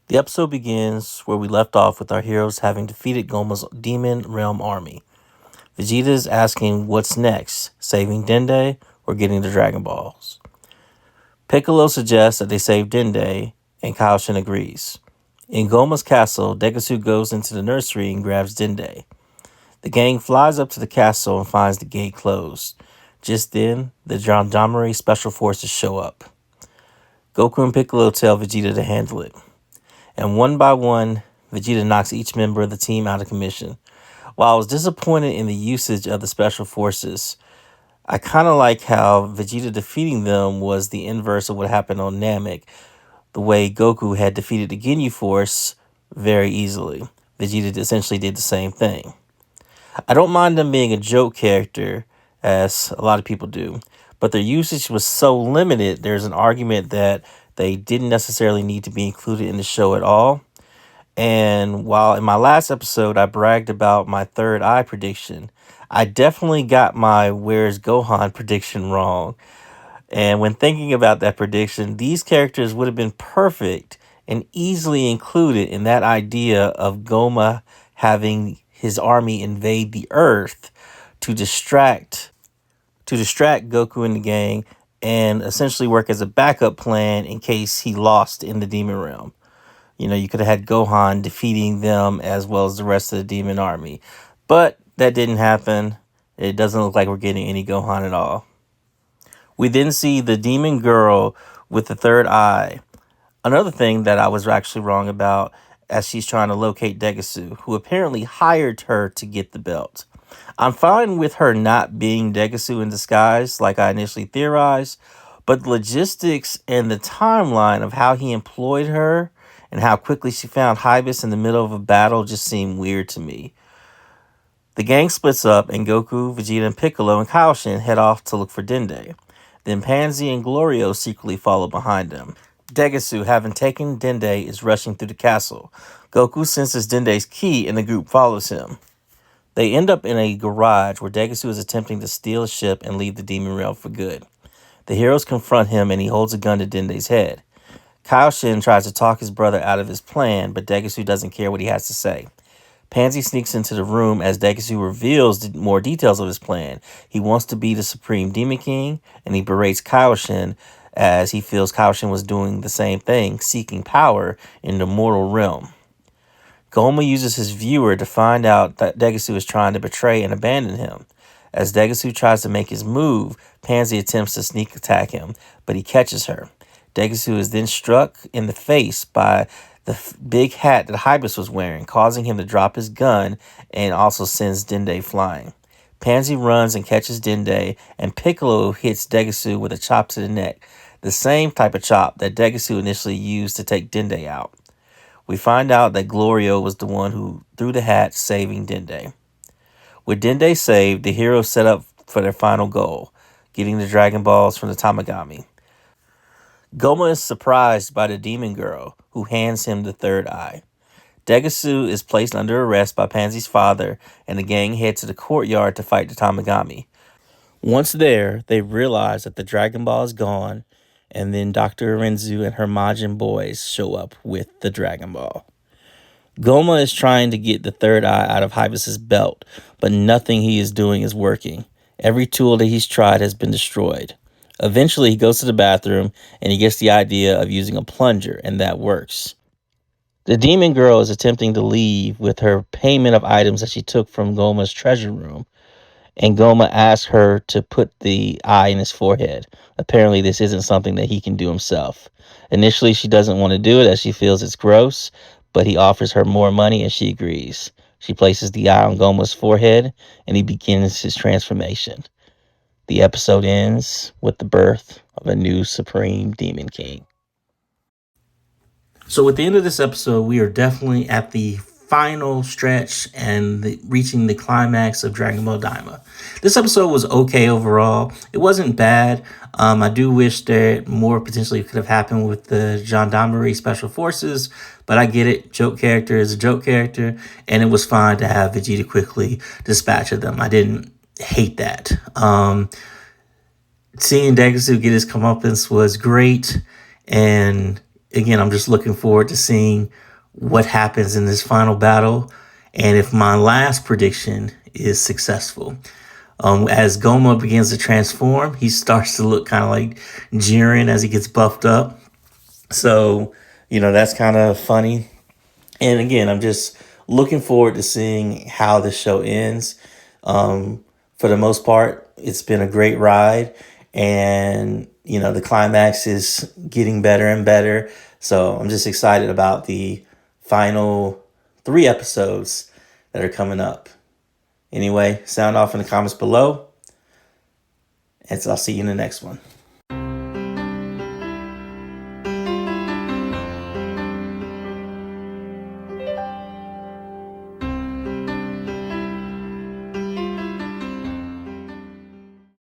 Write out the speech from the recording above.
The episode begins where we left off with our heroes having defeated Gomah's demon realm army. Vegeta is asking what's next, saving Dende or getting the Dragon Balls. Piccolo suggests that they save Dende, and Kaoshin agrees. In Gomah's castle, Degeus goes into the nursery and grabs Dende. The gang flies up to the castle and finds the gate closed. Just then, the Gendarmerie Special Forces show up. Goku and Piccolo tell Vegeta to handle it. And one by one, Vegeta knocks each member of the team out of commission. While I was disappointed in the usage of the Special Forces, I kind of like how Vegeta defeating them was the inverse of what happened on Namek, the way Goku had defeated the Ginyu Force very easily. Vegeta essentially did the same thing. I don't mind them being a joke character, as a lot of people do, but their usage was so limited, there's an argument that they didn't necessarily need to be included in the show at all. And while in my last episode I bragged about my third eye prediction, I definitely got my Where's Gohan prediction wrong. And when thinking about that prediction, these characters would have been perfect and easily included in that idea of Gomah having his army invade the Earth to distract Goku and the gang and essentially work as a backup plan in case he lost in the demon realm. You could have had Gohan defeating them as well as the rest of the demon army. But that didn't happen. It doesn't look like we're getting any Gohan at all. We then see the demon girl with the third eye. Another thing that I was actually wrong about as she's trying to locate Degeus, who apparently hired her to get the belt. I'm fine with her not being Degeus in disguise like I initially theorized, but the logistics and the timeline of how he employed her and how quickly she found Hybis in the middle of a battle just seemed weird to me. The gang splits up and Goku, Vegeta, and Piccolo and Kaoshin head off to look for Dende. Then Pansy and Glorio secretly follow behind them. Degeus, having taken Dende, is rushing through the castle. Goku senses Dende's key and the group follows him. They end up in a garage where Degeus is attempting to steal a ship and leave the demon realm for good. The heroes confront him and he holds a gun to Dende's head. Kaoshin tries to talk his brother out of his plan, but Degeus doesn't care what he has to say. Pansy sneaks into the room as Degeus reveals more details of his plan. He wants to be the Supreme Demon King, and he berates Kaoshin as he feels Kaoshin was doing the same thing, seeking power in the mortal realm. Gomah uses his viewer to find out that Degeus is trying to betray and abandon him. As Degeus tries to make his move, Pansy attempts to sneak attack him, but he catches her. Degeus is then struck in the face by the big hat that Hybis was wearing, causing him to drop his gun and also sends Dende flying. Pansy runs and catches Dende, and Piccolo hits Degeus with a chop to the neck, the same type of chop that Degeus initially used to take Dende out. We find out that Glorio was the one who threw the hat, saving Dende. With Dende saved, the heroes set up for their final goal, getting the Dragon Balls from the Tamagami. Gomah is surprised by the demon girl, who hands him the third eye. Degeus is placed under arrest by Pansy's father, and the gang head to the courtyard to fight the Tamagami. Once there, they realize that the Dragon Ball is gone, and then Dr. Arenzu and her Majin boys show up with the Dragon Ball. Gomah is trying to get the third eye out of Hybis' belt, but nothing he is doing is working. Every tool that he's tried has been destroyed. Eventually, he goes to the bathroom, and he gets the idea of using a plunger, and that works. The demon girl is attempting to leave with her payment of items that she took from Gomah's treasure room, and Gomah asks her to put the eye in his forehead. Apparently, this isn't something that he can do himself. Initially, she doesn't want to do it as she feels it's gross, but he offers her more money and she agrees. She places the eye on Gomah's forehead, and he begins his transformation. The episode ends with the birth of a new Supreme Demon King. So at the end of this episode, we are definitely at the final stretch and reaching the climax of Dragon Ball Daima. This episode was okay overall. It wasn't bad. I do wish that more potentially could have happened with the Gendarmerie Special Forces, but I get it. Joke character is a joke character, and it was fine to have Vegeta quickly dispatch of them. I didn't hate that. Seeing Degeus get his comeuppance was great, and again, I'm just looking forward to seeing what happens in this final battle and if my last prediction is successful. As Gomah begins to transform, he starts to look kind of like Jiren as he gets buffed up. So, that's kind of funny. And again, I'm just looking forward to seeing how the show ends. For the most part, it's been a great ride. And, the climax is getting better and better. So I'm just excited about the final 3 episodes that are coming up. Anyway, sound off in the comments below. And so I'll see you in the next one.